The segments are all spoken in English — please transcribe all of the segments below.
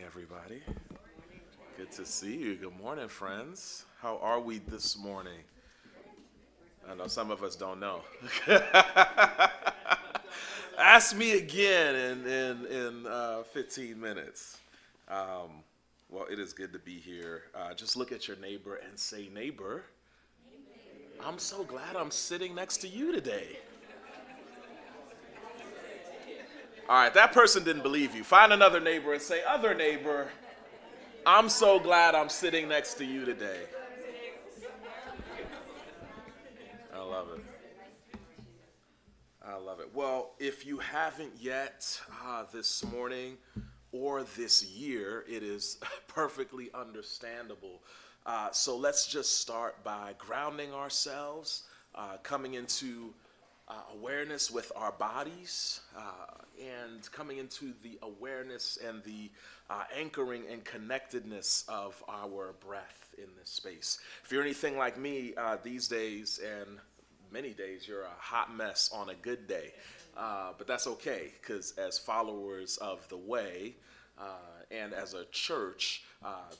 everybody. Good to see you. Good morning, friends. How are we this morning? I know some of us don't know. Ask me again in 15 minutes. Well, it is good to be here. Just look at your neighbor and say, neighbor, I'm so glad I'm sitting next to you today. All right, that person didn't believe you. Find another neighbor and say, other neighbor, I'm so glad I'm sitting next to you today. I love it. I love it. Well, if you haven't yet this morning or this year, it is perfectly understandable. So let's just start by grounding ourselves, coming into awareness with our bodies, and coming into the awareness and the anchoring and connectedness of our breath in this space. If you're anything like me these days, and many days you're a hot mess on a good day, but that's okay, because as followers of the way and as a church,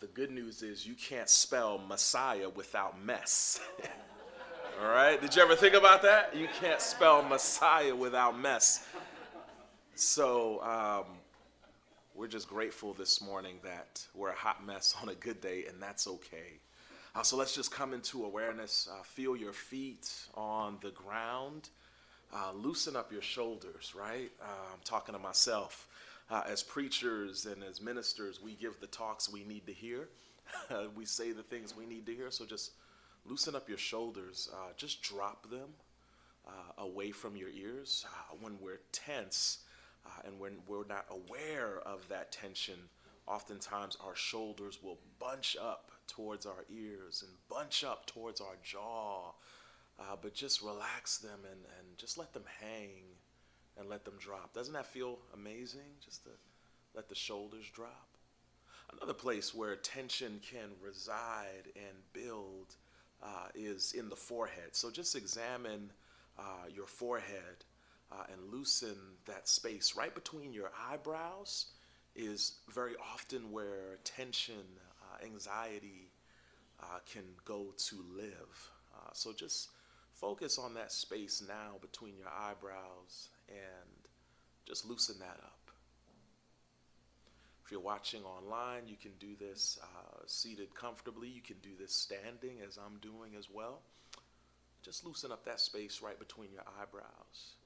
the good news is you can't spell Messiah without mess. All right, did you ever think about that? You can't spell Messiah without mess. So we're just grateful this morning that we're a hot mess on a good day, and that's okay. So let's just come into awareness. Feel your feet on the ground. Loosen up your shoulders, right? I'm talking to myself. As preachers and as ministers, we give the talks we need to hear. We say the things we need to hear. So just loosen up your shoulders. Just drop them away from your ears. When we're tense and when we're not aware of that tension, oftentimes our shoulders will bunch up towards our ears and bunch up towards our jaw, but just relax them and just let them hang and let them drop. Doesn't that feel amazing, just to let the shoulders drop? Another place where tension can reside and build is in the forehead. So just examine your forehead and loosen that space right between your eyebrows. Is very often where tension, anxiety can go to live. So just focus on that space now between your eyebrows and just loosen that up. If you're watching online, you can do this seated comfortably. You can do this standing, as I'm doing as well. Just loosen up that space right between your eyebrows.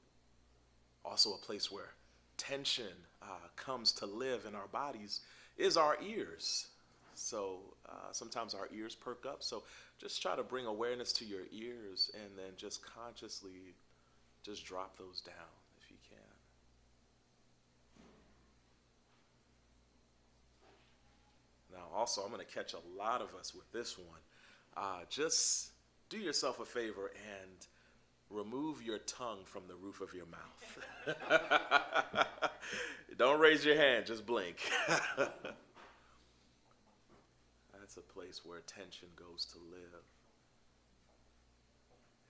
Also a place where tension comes to live in our bodies is our ears. So sometimes our ears perk up. So just try to bring awareness to your ears and then just consciously just drop those down if you can. Now also, I'm going to catch a lot of us with this one. Just do yourself a favor and remove your tongue from the roof of your mouth. Don't raise your hand, just blink. That's a place where tension goes to live.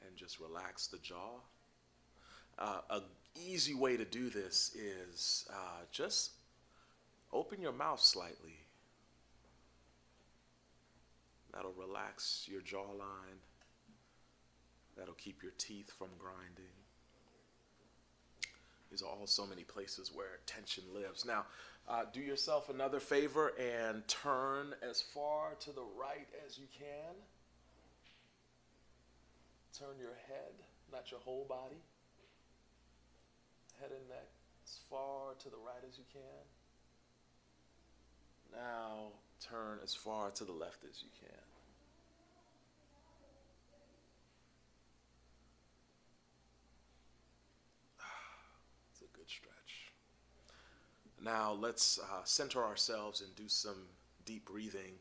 And just relax the jaw. An easy way to do this is just open your mouth slightly. That'll relax your jawline. That'll keep your teeth from grinding. These are all so many places where tension lives. Now, do yourself another favor and turn as far to the right as you can. Turn your head, not your whole body. Head and neck as far to the right as you can. Now, turn as far to the left as you can. Stretch. Now let's center ourselves and do some deep breathing.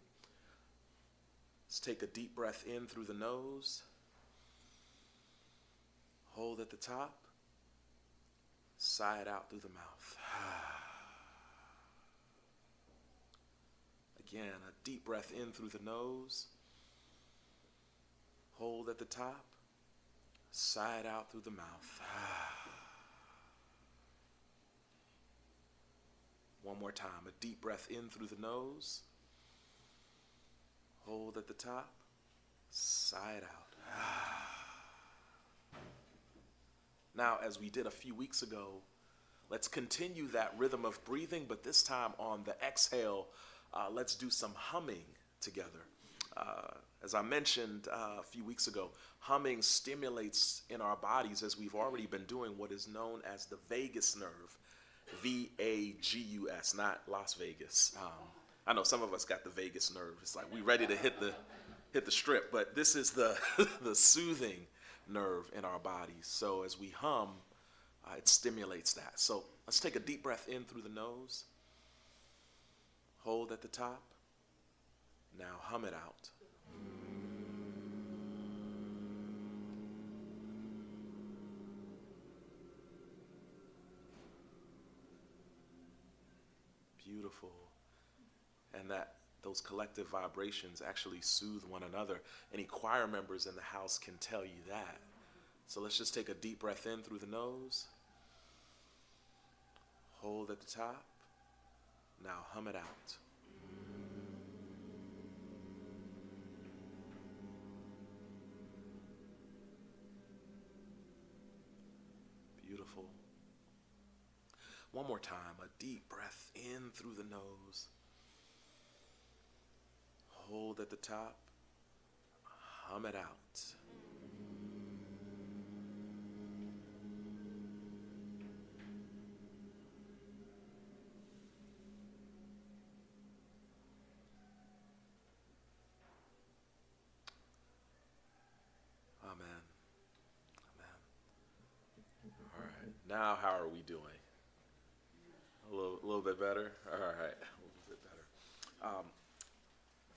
Let's take a deep breath in through the nose. Hold at the top. Sigh it out through the mouth. Again, a deep breath in through the nose. Hold at the top. Sigh it out through the mouth. One more time, a deep breath in through the nose. Hold at the top, sigh it out. Now, as we did a few weeks ago, let's continue that rhythm of breathing, but this time on the exhale, let's do some humming together. As I mentioned a few weeks ago, humming stimulates in our bodies, as we've already been doing, what is known as the vagus nerve, V-A-G-U-S, not Las Vegas. I know some of us got the vagus nerve. It's like we ready to hit the strip, but this is the the soothing nerve in our bodies. So as we hum, it stimulates that. So let's take a deep breath in through the nose. Hold at the top. Now hum it out. Beautiful. And those collective vibrations actually soothe one another. Any choir members in the house can tell you that. So let's just take a deep breath in through the nose. Hold at the top. Now hum it out. Beautiful. One more time, a deep breath in through the nose. Hold at the top. Hum it out. Amen. Amen. All right. Now, how are we doing? A little bit better? All right. A little bit better.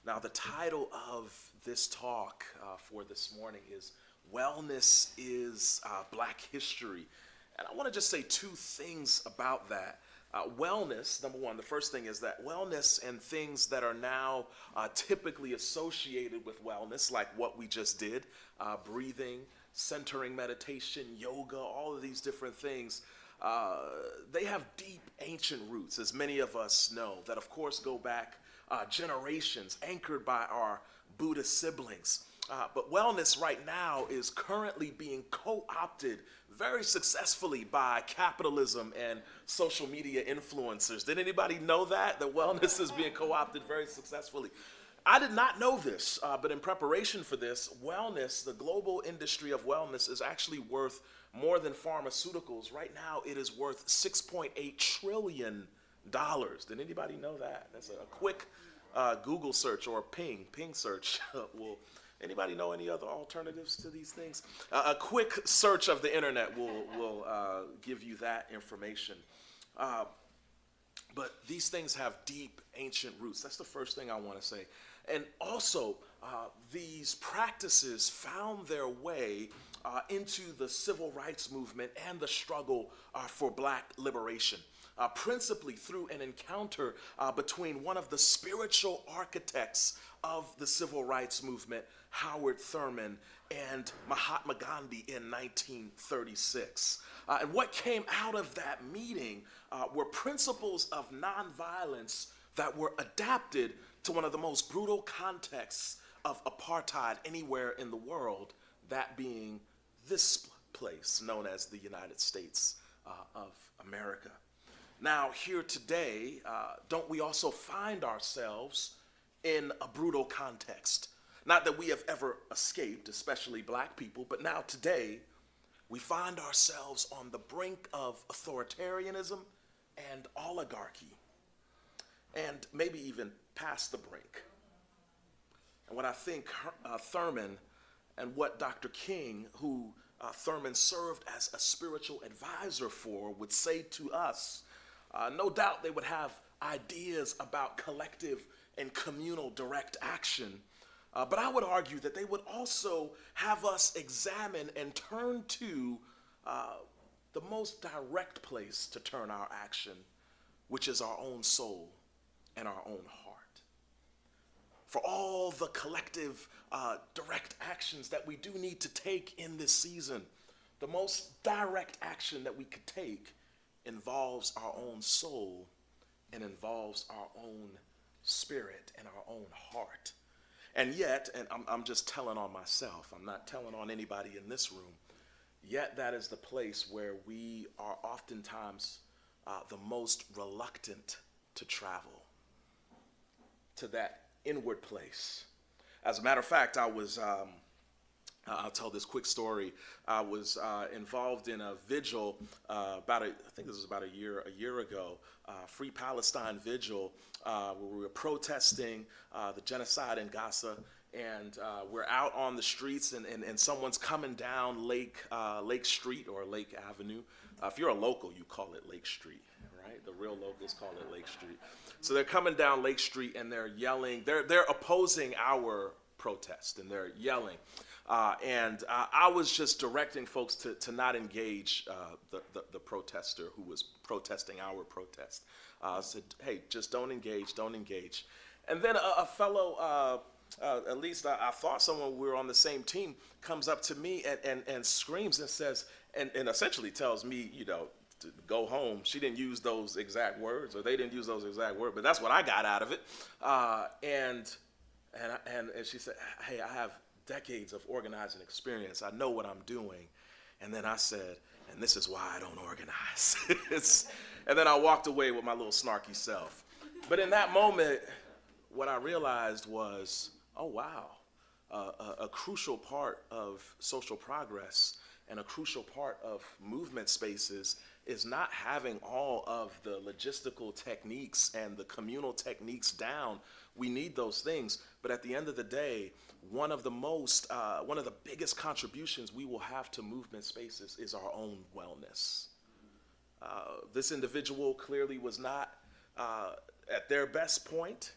Now, the title of this talk for this morning is Wellness is Black History. And I want to just say two things about that. Wellness, number one, the first thing is that wellness and things that are now typically associated with wellness, like what we just did, breathing, centering meditation, yoga, all of these different things, they have deep ancient roots, as many of us know, that of course go back generations, anchored by our Buddhist siblings. But wellness right now is currently being co-opted very successfully by capitalism and social media influencers. Did anybody know that wellness is being co-opted very successfully? I did not know this, but in preparation for this, wellness, the global industry of wellness, is actually worth more than pharmaceuticals. Right now, it is worth $6.8 trillion. Did anybody know that? That's a quick Google search or ping search. Will anybody know any other alternatives to these things? A quick search of the internet will give you that information. But these things have deep ancient roots. That's the first thing I want to say. And also, these practices found their way into the civil rights movement and the struggle for Black liberation. Principally through an encounter between one of the spiritual architects of the civil rights movement, Howard Thurman, and Mahatma Gandhi in 1936. And what came out of that meeting were principles of nonviolence that were adapted to one of the most brutal contexts of apartheid anywhere in the world, that being this place known as the United States of America. Now, here today, don't we also find ourselves in a brutal context? Not that we have ever escaped, especially Black people, but now today, we find ourselves on the brink of authoritarianism and oligarchy, and maybe even past the brink. And what I think Thurman and what Dr. King, who Thurman served as a spiritual advisor for, would say to us, no doubt they would have ideas about collective and communal direct action, but I would argue that they would also have us examine and turn to the most direct place to turn our action, which is our own soul and our own heart. For all the collective direct actions that we do need to take in this season, the most direct action that we could take involves our own soul and involves our own spirit and our own heart. And yet, and I'm just telling on myself, I'm not telling on anybody in this room, yet that is the place where we are oftentimes the most reluctant to travel, to that inward place. As a matter of fact, I'll tell this quick story. I was involved in a vigil I think this was about a year ago, Free Palestine vigil, where we were protesting the genocide in Gaza, and we're out on the streets, and someone's coming down Lake Street or Lake Avenue. If you're a local, you call it Lake Street, right? The real locals call it Lake Street. So they're coming down Lake Street and they're yelling. They're opposing our protest, and they're yelling. I was just directing folks to not engage the protester who was protesting our protest. I said, hey, just don't engage. And then a fellow, at least I thought someone we were on the same team, comes up to me and screams and says, and essentially tells me, to go home. She didn't use those exact words, or they didn't use those exact words, but that's what I got out of it. And she said, hey, I have decades of organizing experience. I know what I'm doing. And then I said, and this is why I don't organize. And then I walked away with my little snarky self. But in that moment, what I realized was, oh, wow, a crucial part of social progress and a crucial part of movement spaces is not having all of the logistical techniques and the communal techniques down. We need those things, but at the end of the day, one of the biggest contributions we will have to movement spaces is our own wellness. This individual clearly was not at their best point,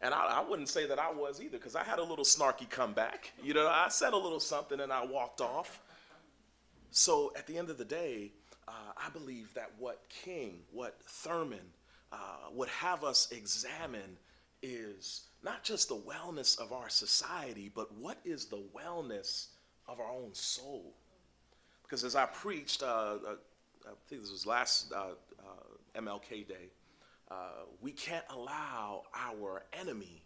and I wouldn't say that I was either, because I had a little snarky comeback. I said a little something and I walked off. So at the end of the day, I believe that what Thurman would have us examine is not just the wellness of our society, but what is the wellness of our own soul? Because as I preached, I think this was last MLK Day, we can't allow our enemy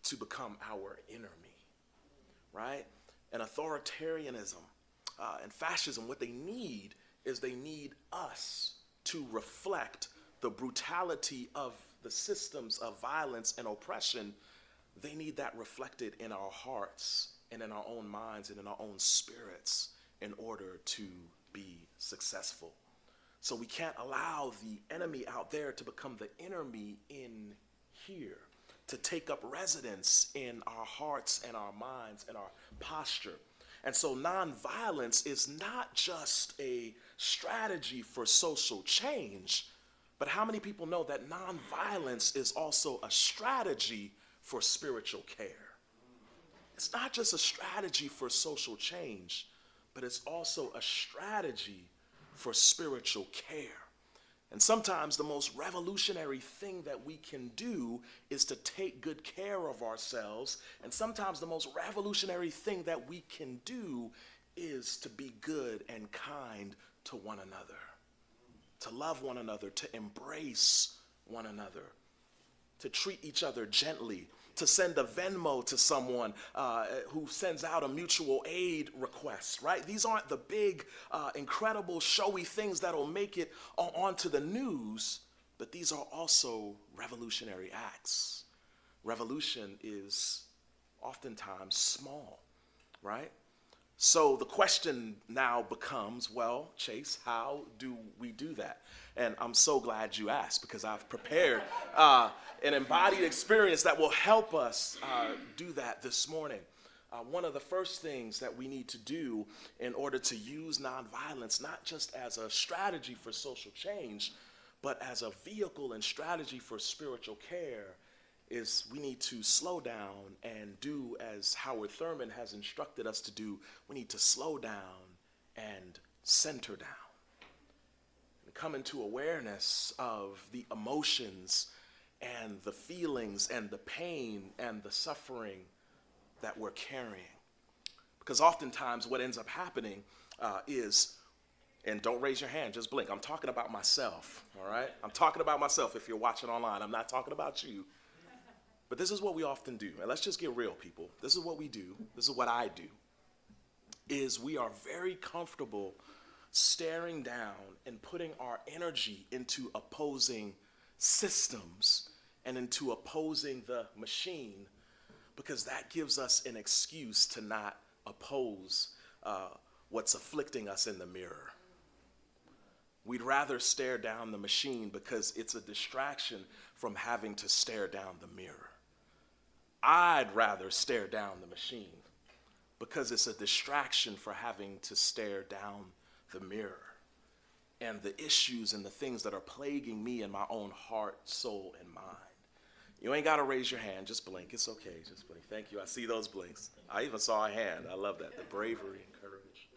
to become our enemy, right? And authoritarianism and fascism, what they need is they need us to reflect the brutality of the systems of violence and oppression. They need that reflected in our hearts and in our own minds and in our own spirits in order to be successful. So we can't allow the enemy out there to become the enemy in here, to take up residence in our hearts and our minds and our posture. And so nonviolence is not just a strategy for social change, but how many people know that nonviolence is also a strategy for spiritual care? It's not just a strategy for social change, but it's also a strategy for spiritual care. And sometimes the most revolutionary thing that we can do is to take good care of ourselves. And sometimes the most revolutionary thing that we can do is to be good and kind to one another, to love one another, to embrace one another, to treat each other gently, to send a Venmo to someone who sends out a mutual aid request, right? These aren't the big, incredible, showy things that'll make it onto the news, but these are also revolutionary acts. Revolution is oftentimes small, right? So the question now becomes, well, Chase, how do we do that? And I'm so glad you asked, because I've prepared an embodied experience that will help us do that this morning. One of the first things that we need to do in order to use nonviolence, not just as a strategy for social change, but as a vehicle and strategy for spiritual care, is we need to slow down and do as Howard Thurman has instructed us to do. We need to slow down and center down and come into awareness of the emotions and the feelings and the pain and the suffering that we're carrying. Because oftentimes what ends up happening is And don't raise your hand, just blink. I'm talking about myself, all right? I'm talking about myself if you're watching online. I'm not talking about you. But this is what we often do. And let's just get real, people. This is what we do. This is what I do. Is we are very comfortable staring down and putting our energy into opposing systems and into opposing the machine, because that gives us an excuse to not oppose what's afflicting us in the mirror. We'd rather stare down the machine because it's a distraction from having to stare down the mirror. I'd rather stare down the machine because it's a distraction for having to stare down the mirror and the issues and the things that are plaguing me in my own heart, soul, and mind. You ain't got to raise your hand. Just blink. It's okay. Just blink. Thank you. I see those blinks. I even saw a hand. I love that. The bravery and courage.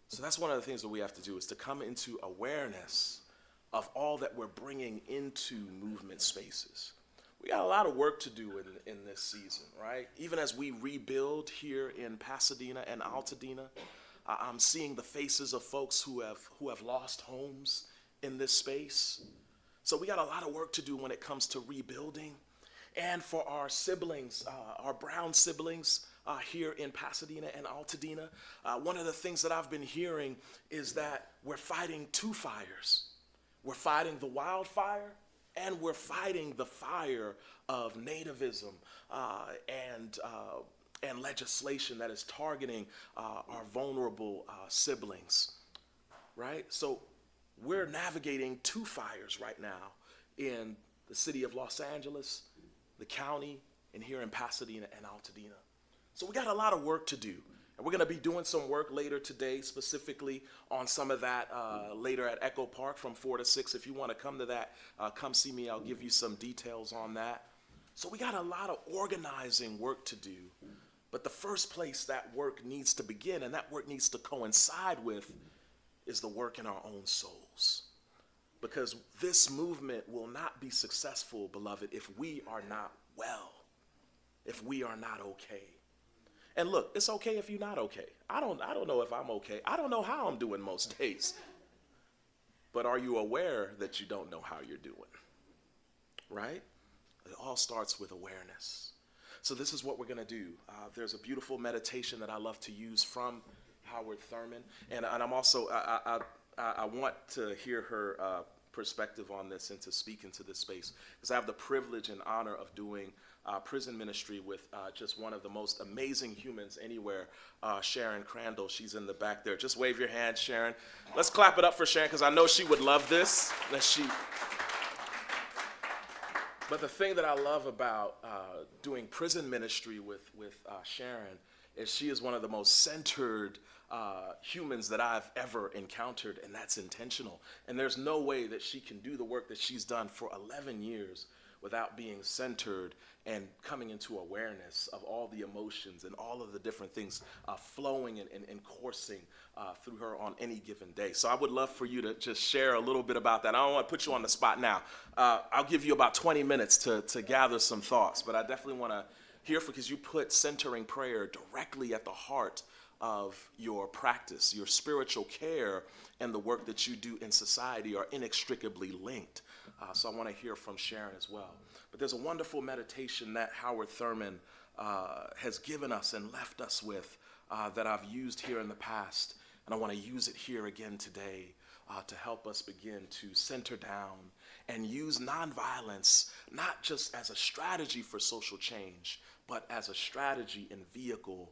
So that's one of the things that we have to do, is to come into awareness of all that we're bringing into movement spaces. We got a lot of work to do in this season, right? Even as we rebuild here in Pasadena and Altadena, I'm seeing the faces of folks who have lost homes in this space. So we got a lot of work to do when it comes to rebuilding. And for our siblings, our brown siblings here in Pasadena and Altadena, one of the things that I've been hearing is that we're fighting two fires. We're fighting the wildfire, and we're fighting the fire of nativism and legislation that is targeting our vulnerable siblings, right? So we're navigating two fires right now in the city of Los Angeles, the county, and here in Pasadena and Altadena. So we got a lot of work to do. And we're going to be doing some work later today, specifically on some of that later at Echo Park from 4 to 6. If you want to come to that, come see me. I'll give you some details on that. So we got a lot of organizing work to do. But the first place that work needs to begin, and that work needs to coincide with, is the work in our own souls. Because this movement will not be successful, beloved, if we are not well, if we are not okay. And look, it's okay if you're not okay. I don't know if I'm okay. I don't know how I'm doing most days. But are you aware that you don't know how you're doing? Right? It all starts with awareness. So this is what we're going to do. There's a beautiful meditation that I love to use from Howard Thurman. And I'm also, I want to hear her perspective on this and to speak into this space, because I have the privilege and honor of doing prison ministry with just one of the most amazing humans anywhere, Sharon Crandall. She's in the back there. Just wave your hand, Sharon. Let's clap it up for Sharon, because I know she would love this. But the thing that I love about doing prison ministry with Sharon is she is one of the most centered humans that I've ever encountered, and that's intentional. And there's no way that she can do the work that she's done for 11 years without being centered and coming into awareness of all the emotions and all of the different things flowing and coursing through her on any given day. So I would love for you to just share a little bit about that. I don't want to put you on the spot now. I'll give you about 20 minutes to gather some thoughts, but I definitely want to hear, because you put centering prayer directly at the heart of your practice. Your spiritual care and the work that you do in society are inextricably linked. So I want to hear from Sharon as well. But there's a wonderful meditation that Howard Thurman has given us and left us with that I've used here in the past. And I want to use it here again today to help us begin to center down and use nonviolence, not just as a strategy for social change, but as a strategy and vehicle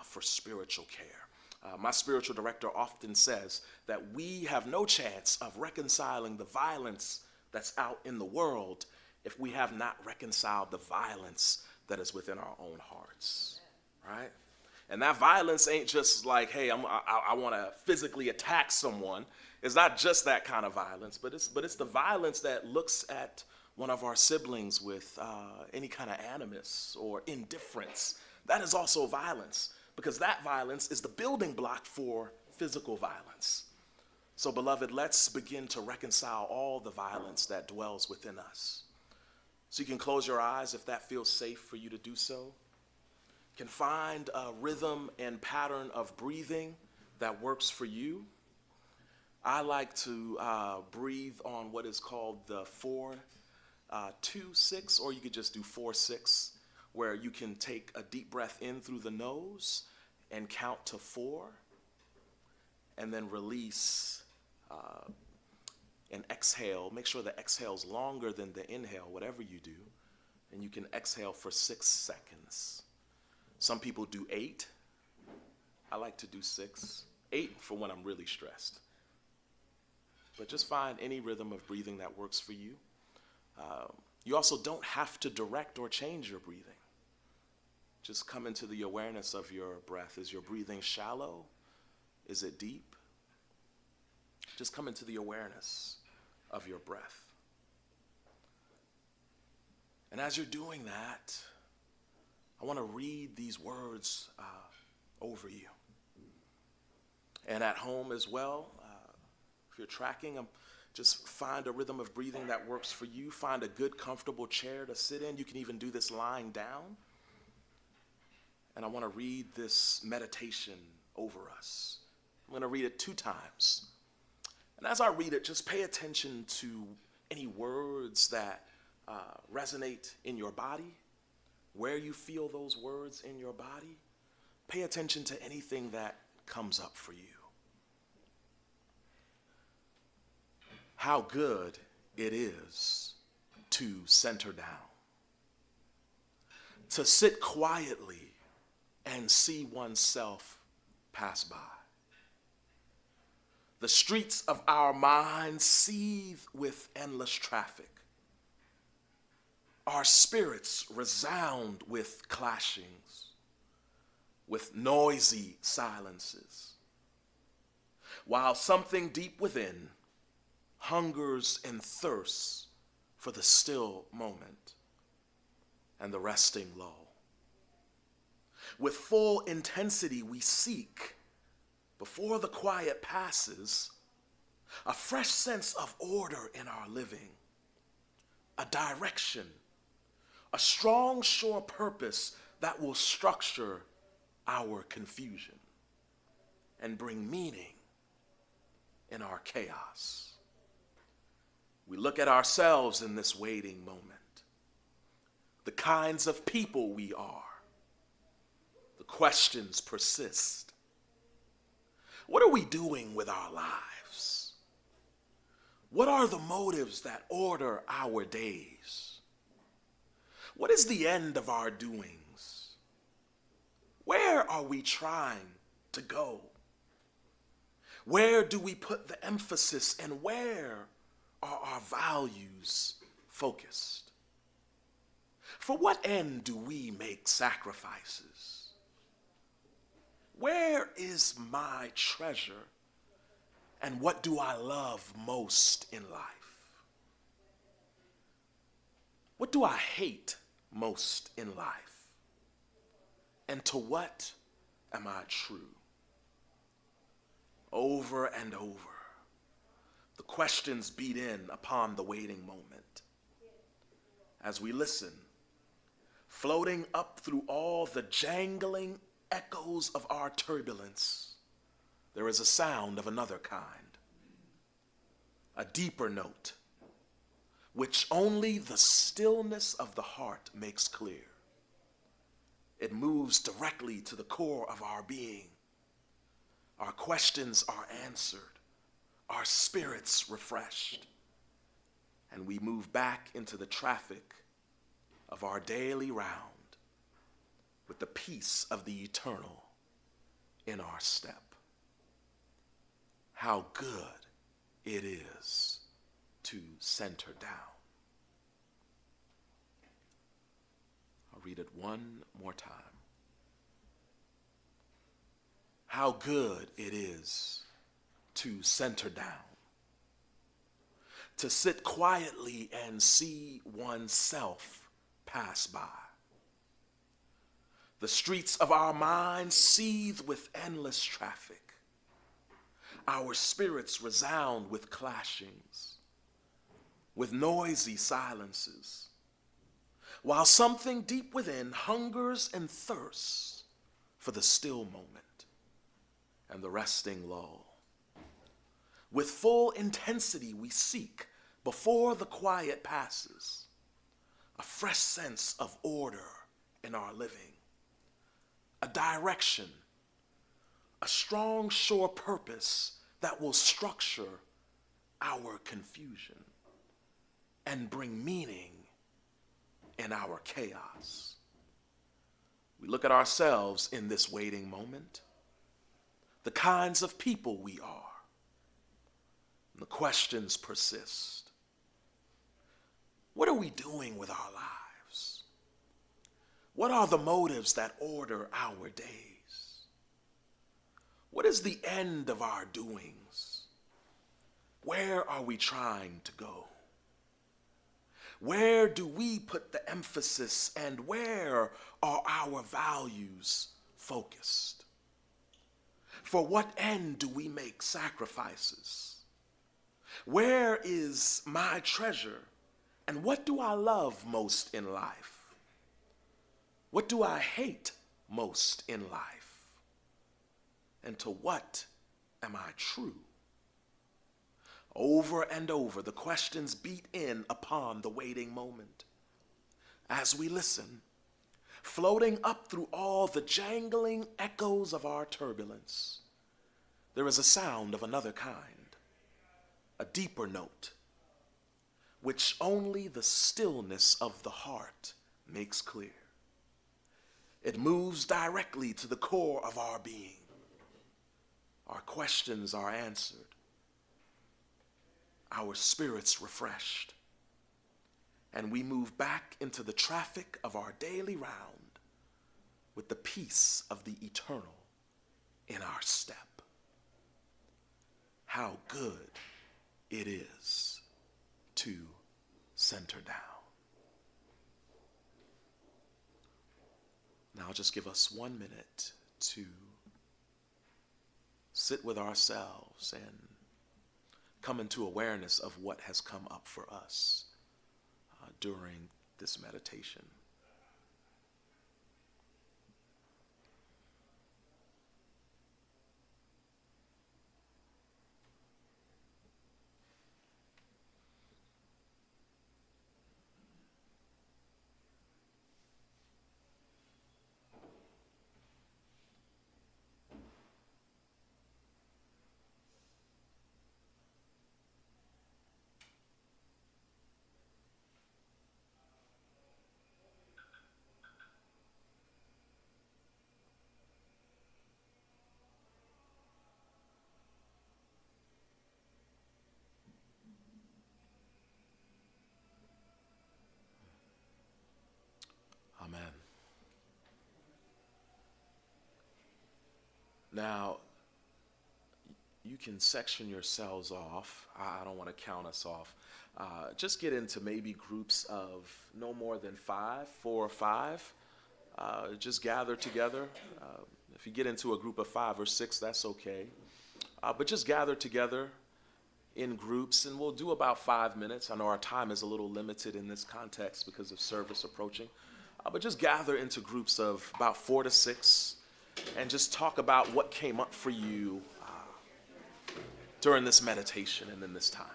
for spiritual care. My spiritual director often says that we have no chance of reconciling the violence that's out in the world if we have not reconciled the violence that is within our own hearts, right? And that violence ain't just like, hey, I want to physically attack someone. It's not just that kind of violence, but it's the violence that looks at one of our siblings with any kind of animus or indifference. That is also violence, because that violence is the building block for physical violence. So, beloved, let's begin to reconcile all the violence that dwells within us. So you can close your eyes if that feels safe for you to do so. You can find a rhythm and pattern of breathing that works for you. I like to breathe on what is called the 4-2-6, or you could just do 4-6, where you can take a deep breath in through the nose and count to 4, and then release and exhale. Make sure the exhale's longer than the inhale, whatever you do, and you can exhale for 6 seconds. Some people do 8. I like to do 6. 8 for when I'm really stressed. But just find any rhythm of breathing that works for you. You also don't have to direct or change your breathing. Just come into the awareness of your breath. Is your breathing shallow? Is it deep? Just come into the awareness of your breath. And as you're doing that, I want to read these words over you. And at home as well, if you're tracking, just find a rhythm of breathing that works for you. Find a good, comfortable chair to sit in. You can even do this lying down. And I want to read this meditation over us. I'm going to read it 2 times. And as I read it, just pay attention to any words that resonate in your body, where you feel those words in your body. Pay attention to anything that comes up for you. How good it is to center down, to sit quietly and see oneself pass by. The streets of our minds seethe with endless traffic. Our spirits resound with clashings, with noisy silences, while something deep within hungers and thirsts for the still moment and the resting lull. With full intensity we seek, before the quiet passes, a fresh sense of order in our living, a direction, a strong, sure purpose that will structure our confusion and bring meaning in our chaos. We look at ourselves in this waiting moment, the kinds of people we are. The questions persist. What are we doing with our lives? What are the motives that order our days? What is the end of our doings? Where are we trying to go? Where do we put the emphasis, and where are our values focused? For what end do we make sacrifices? Where is my treasure, and what do I love most in life? What do I hate most in life? And to what am I true? Over and over, the questions beat in upon the waiting moment. As we listen, floating up through all the jangling echoes of our turbulence, there is a sound of another kind, a deeper note, which only the stillness of the heart makes clear. It moves directly to the core of our being. Our questions are answered, our spirits refreshed, and we move back into the traffic of our daily round with the peace of the eternal in our step. How good it is to center down. I'll read it one more time. How good it is to center down, to sit quietly and see oneself pass by. The streets of our minds seethe with endless traffic. Our spirits resound with clashings, with noisy silences, while something deep within hungers and thirsts for the still moment and the resting lull. With full intensity, we seek, before the quiet passes, a fresh sense of order in our living, a direction, a strong, sure purpose that will structure our confusion and bring meaning in our chaos. We look at ourselves in this waiting moment, the kinds of people we are. The questions persist. What are we doing with our lives? What are the motives that order our days? What is the end of our doings? Where are we trying to go? Where do we put the emphasis, and where are our values focused? For what end do we make sacrifices? Where is my treasure, and what do I love most in life? What do I hate most in life? And to what am I true? Over and over, the questions beat in upon the waiting moment. As we listen, floating up through all the jangling echoes of our turbulence, there is a sound of another kind, a deeper note, which only the stillness of the heart makes clear. It moves directly to the core of our being. Our questions are answered, our spirits refreshed, and we move back into the traffic of our daily round with the peace of the eternal in our step. How good it is to center down. Now just give us 1 minute to sit with ourselves and come into awareness of what has come up for us during this meditation. Amen. Now, you can section yourselves off. I don't want to count us off. Just get into maybe groups of no more than 5, 4 or 5. Just gather together. If you get into a group of 5 or 6, that's okay. But just gather together in groups, and we'll do about 5 minutes. I know our time is a little limited in this context because of service approaching. But just gather into groups of about 4 to 6 and just talk about what came up for you during this meditation and in this time.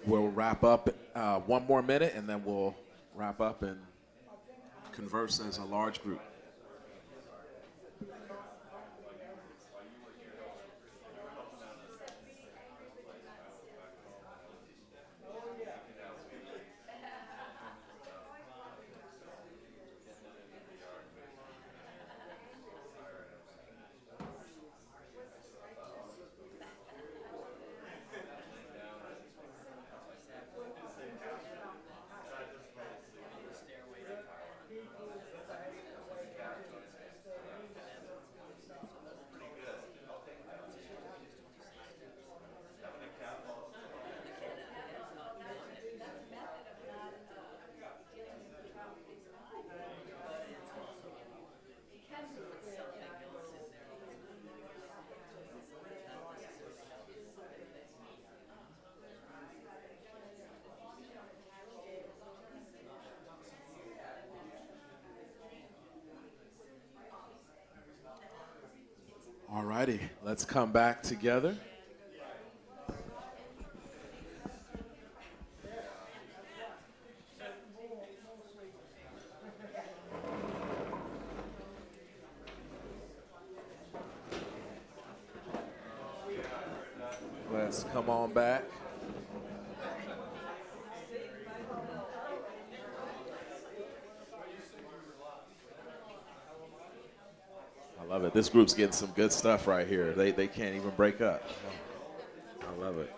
We'll wrap up one more minute, and then we'll wrap up and converse as a large group. All righty, let's come back together. Let's come on back. I love it. This group's getting some good stuff right here. They can't even break up. I love it.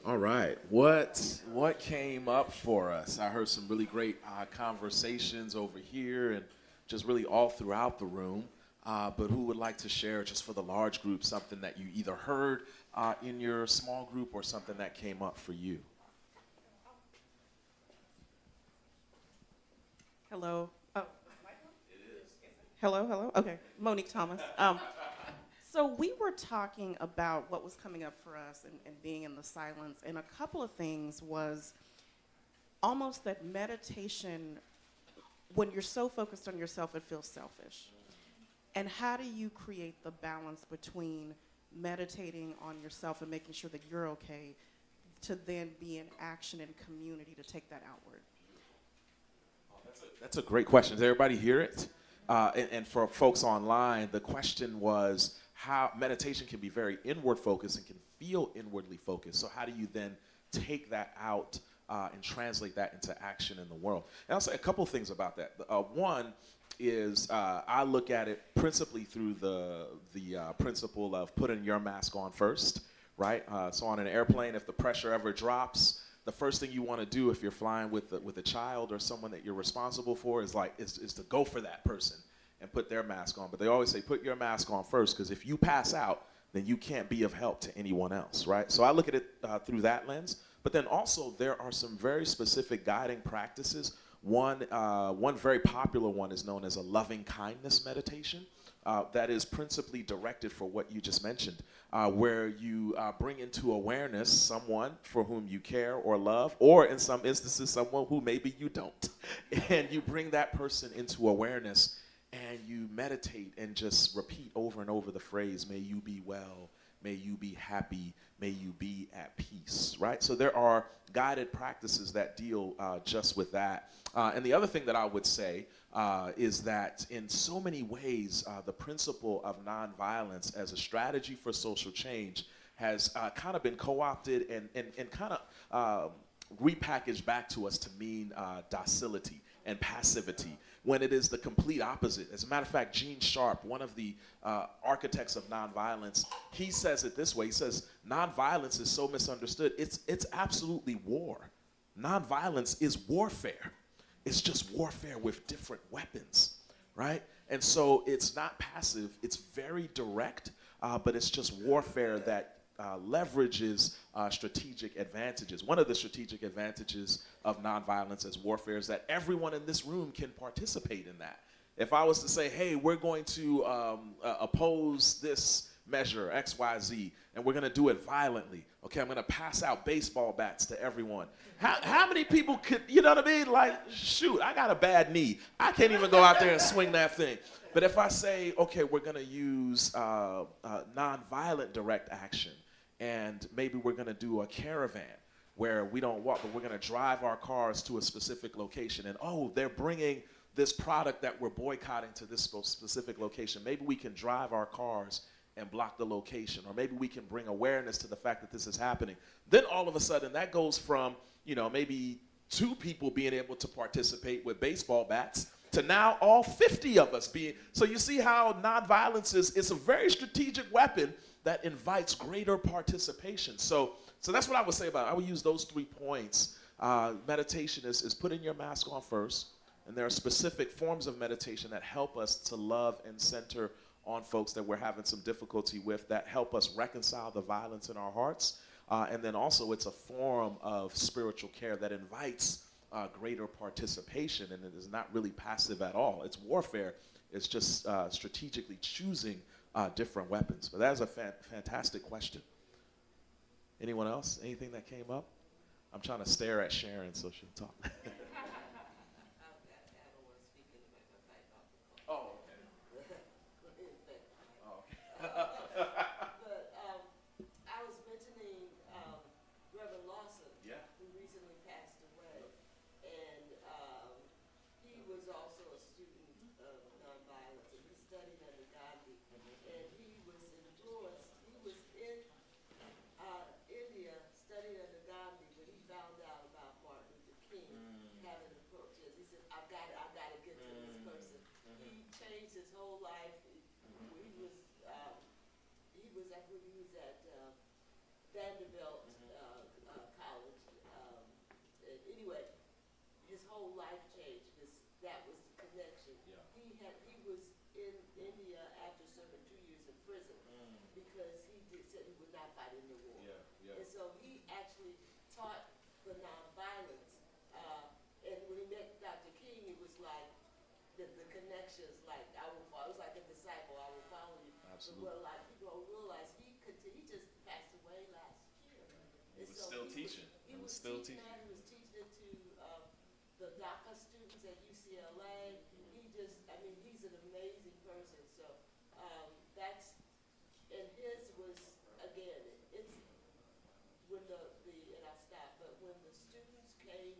All right, what came up for us? I heard some really great conversations over here and just really all throughout the room. But who would like to share, just for the large group, something that you either heard in your small group or something that came up for you? Hello. Oh, hello. Okay, Monique Thomas. So we were talking about what was coming up for us and being in the silence, and a couple of things was almost that meditation, when you're so focused on yourself, it feels selfish. And how do you create the balance between meditating on yourself and making sure that you're okay to then be in action and community to take that outward? That's a great question. Does everybody hear it? And for folks online, the question was how meditation can be very inward focused and can feel inwardly focused. So how do you then take that out and translate that into action in the world? And I'll say a couple things about that. One is I look at it principally through the principle of putting your mask on first, right? So on an airplane, if the pressure ever drops, the first thing you want to do if you're flying with a child or someone that you're responsible for is to go for that person and put their mask on. But they always say put your mask on first, because if you pass out, then you can't be of help to anyone else, right? So I look at it through that lens. But then also there are some very specific guiding practices. One very popular one is known as a loving kindness meditation. That is principally directed for what you just mentioned, where you bring into awareness someone for whom you care or love, or in some instances, someone who maybe you don't. And you bring that person into awareness and you meditate and just repeat over and over the phrase, may you be well, may you be happy, may you be at peace, right? So there are guided practices that deal just with that. And the other thing that I would say is that in so many ways, the principle of nonviolence as a strategy for social change has kind of been co-opted and kind of repackaged back to us to mean docility and passivity, when it is the complete opposite. As a matter of fact, Gene Sharp, one of the architects of nonviolence, he says it this way. He says, nonviolence is so misunderstood. It's absolutely war. Nonviolence is warfare. It's just warfare with different weapons, right? And so it's not passive. It's very direct, but it's just warfare that leverages strategic advantages. One of the strategic advantages of nonviolence as warfare is that everyone in this room can participate in that. If I was to say, hey, we're going to oppose this measure, X, Y, Z, and we're going to do it violently. Okay, I'm going to pass out baseball bats to everyone. How many people could, you know what I mean? Like, shoot, I got a bad knee. I can't even go out there and swing that thing. But if I say, okay, we're going to use nonviolent direct action, and maybe we're going to do a caravan where we don't walk, but we're going to drive our cars to a specific location. And, oh, they're bringing this product that we're boycotting to this specific location. Maybe we can drive our cars and block the location. Or maybe we can bring awareness to the fact that this is happening. Then all of a sudden, that goes from, maybe 2 people being able to participate with baseball bats to now all 50 of us being. So you see how nonviolence is a very strategic weapon that invites greater participation. So that's what I would say about it. I would use those 3 points. Meditation is putting your mask on first, and there are specific forms of meditation that help us to love and center on folks that we're having some difficulty with, that help us reconcile the violence in our hearts. And then also it's a form of spiritual care that invites greater participation, and it is not really passive at all. It's warfare. It's just strategically choosing different weapons. But that is a fantastic question. Anyone else? Anything that came up? I'm trying to stare at Sharon so she'll talk. Oh, okay. Oh, okay. But I was mentioning Reverend Lawson, Yeah. who recently passed away, and he was also a student of nonviolence, and he studied under Gandhi, and he was influenced. He was in India studying under Gandhi when he found out about Martin Luther King having a protest. He said, "I've got to get to this person." He changed his whole life. I believe he was at Vanderbilt College. Anyway, his whole life changed because that was the connection. Yeah. He was in India after serving 2 years in prison because he said he would not fight in the war. Yeah, yeah. And so he actually taught the nonviolence. And when he met Dr. King, it was like the connections, like I will follow. It was like a disciple. I will follow you. Absolutely. But what a lot of people don't realize, he just passed away last year. He was still teaching. He was still teaching that. He was teaching it to the DACA students at UCLA. He's an amazing person. So and his was, again, it's when and I'll stop, but when the students came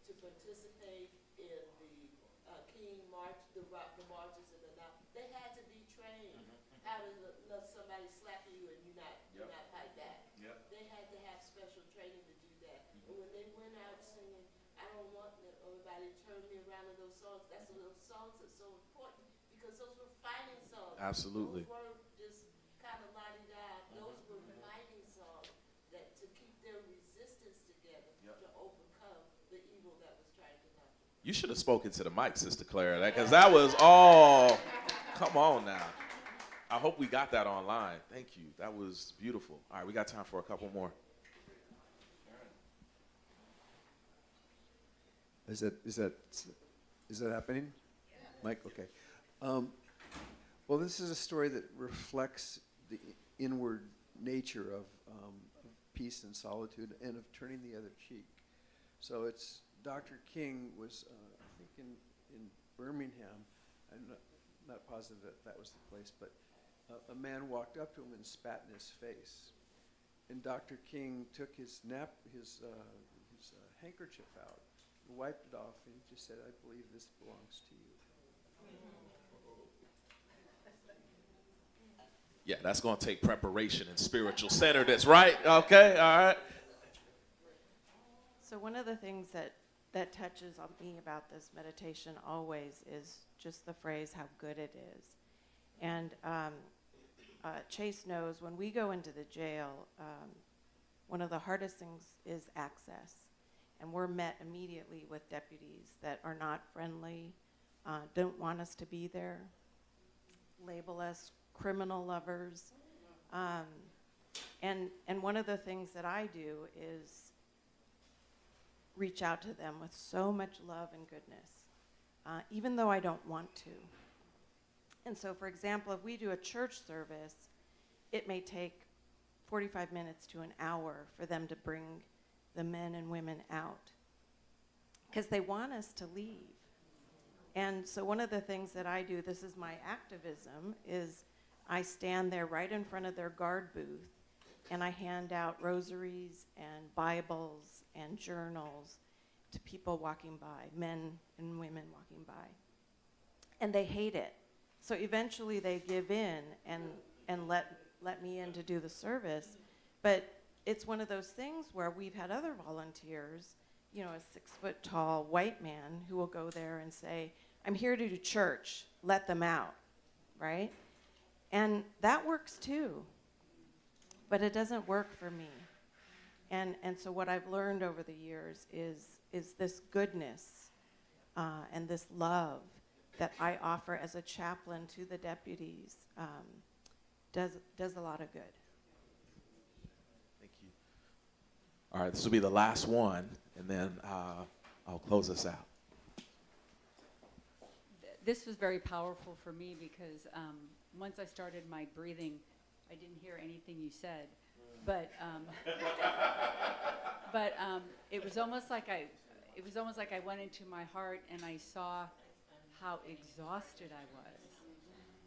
to participate in the King March, the marches and they had to be trained how to let somebody slap you and you not fight back. Yep. They had to have special training to do that. And when they went out singing, "I don't want everybody to turn me around," in those songs, those songs are so important because those were fighting songs. Absolutely. Those weren't just kind of la-di-da. Those were fighting songs that to keep their resistance together to overcome the evil that was trying to happen. You should have spoken to the mic, Sister Clara, because that was all. Come on now. I hope we got that online. Thank you. That was beautiful. All right, we got time for a couple more. Is that happening? Yeah. Mike, okay. Well, this is a story that reflects the inward nature of peace and solitude and of turning the other cheek. So it's Dr. King was, I think, in Birmingham. I'm not positive that was the place, but a man walked up to him and spat in his face. And Dr. King took his handkerchief out, wiped it off, and he just said, "I believe this belongs to you." Yeah, that's going to take preparation and spiritual centeredness, right? Okay, all right. So one of the things that touches on me about this meditation always is just the phrase, how good it is. And Chase knows when we go into the jail, one of the hardest things is access. And we're met immediately with deputies that are not friendly, don't want us to be there, label us criminal lovers. And one of the things that I do is reach out to them with so much love and goodness, even though I don't want to. And so, for example, if we do a church service, it may take 45 minutes to an hour for them to bring the men and women out because they want us to leave. And so one of the things that I do, this is my activism, is I stand there right in front of their guard booth and I hand out rosaries and Bibles and journals to people walking by, men and women walking by. And they hate it. So eventually they give in and let me in to do the service. But it's one of those things where we've had other volunteers, you know, a 6-foot-tall white man who will go there and say, I'm here to do church, let them out, right? And that works too, but it doesn't work for me. And so what I've learned over the years is this goodness and this love that I offer as a chaplain to the deputies does a lot of good. Thank you. All right, this will be the last one, and then I'll close us out. This was very powerful for me because once I started my breathing, I didn't hear anything you said, but it was almost like I went into my heart and I saw how exhausted I was,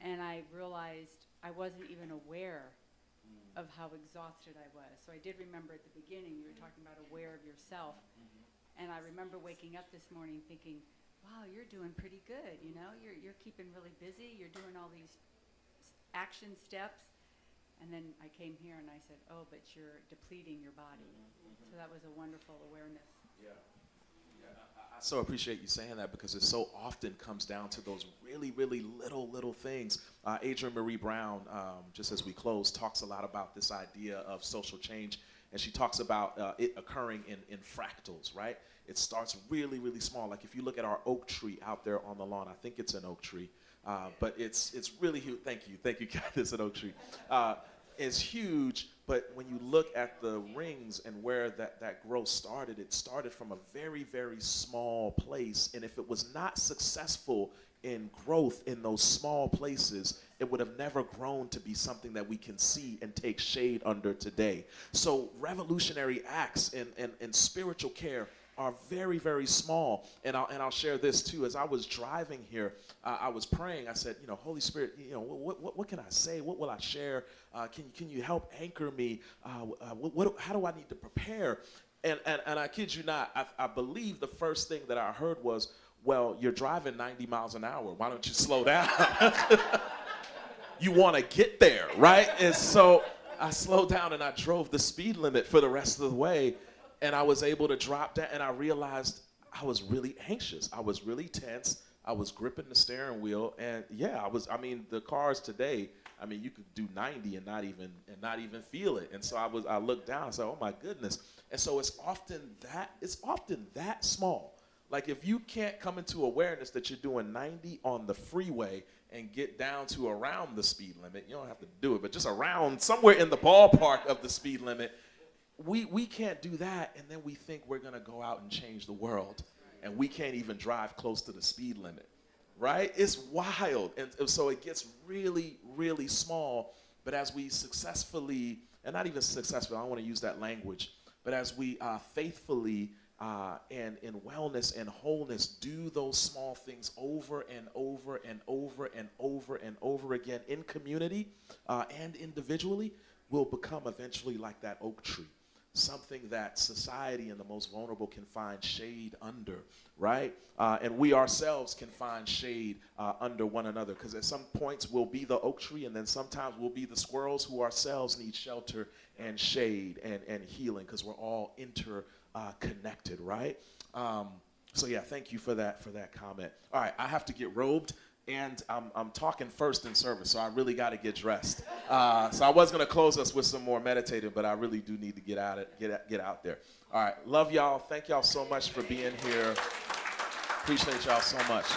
and I realized I wasn't even aware of how exhausted I was. So I did remember at the beginning you were talking about aware of yourself, and I remember waking up this morning thinking, wow, you're doing pretty good, you know? You're keeping really busy, you're doing all these action steps. And then I came here and I said, oh, but you're depleting your body. So that was a wonderful awareness. Yeah. I so appreciate you saying that because it so often comes down to those really, really little things. Adrienne Marie Brown, just as we close, talks a lot about this idea of social change. And she talks about it occurring in fractals, right? It starts really, really small. Like if you look at our oak tree out there on the lawn, I think it's an oak tree, but it's really huge. Thank you, God, it's an oak tree. It's huge, but when you look at the rings and where that growth started, it started from a very, very small place. And if it was not successful in growth in those small places, it would have never grown to be something that we can see and take shade under today. So revolutionary acts in spiritual care are very, very small. And I'll share this too. As I was driving here, I was praying. I said, you know, Holy Spirit, you know, what can I say? What will I share? Can you help anchor me? How do I need to prepare? And I kid you not, I believe the first thing that I heard was, well, you're driving 90 miles an hour. Why don't you slow down? You want to get there, right? And so I slowed down and I drove the speed limit for the rest of the way. And I was able to drop down, and I realized I was really anxious. I was really tense. I was gripping the steering wheel, and yeah, the cars today, you could do 90 and not even feel it. And so I looked down and said, oh my goodness. And so it's often that small. Like if you can't come into awareness that you're doing 90 on the freeway and get down to around the speed limit, you don't have to do it, but just around somewhere in the ballpark of the speed limit, we can't do that, and then we think we're going to go out and change the world, and we can't even drive close to the speed limit, right? It's wild, and so it gets really, really small, but as we successfully, and not even successfully, I don't want to use that language, but as we faithfully and in wellness and wholeness do those small things over and over and over and over and over again in community and individually, we'll become eventually like that oak tree. Something that society and the most vulnerable can find shade under, right? And we ourselves can find shade under one another, because at some points we'll be the oak tree, and then sometimes we'll be the squirrels who ourselves need shelter and shade and healing, because we're all interconnected, right? So yeah, thank you for that comment. All right, I have to get robed. And I'm talking first in service, so I really got to get dressed. So I was going to close us with some more meditating, but I really do need to get out there. All right, love y'all. Thank y'all so much for being here. Appreciate y'all so much.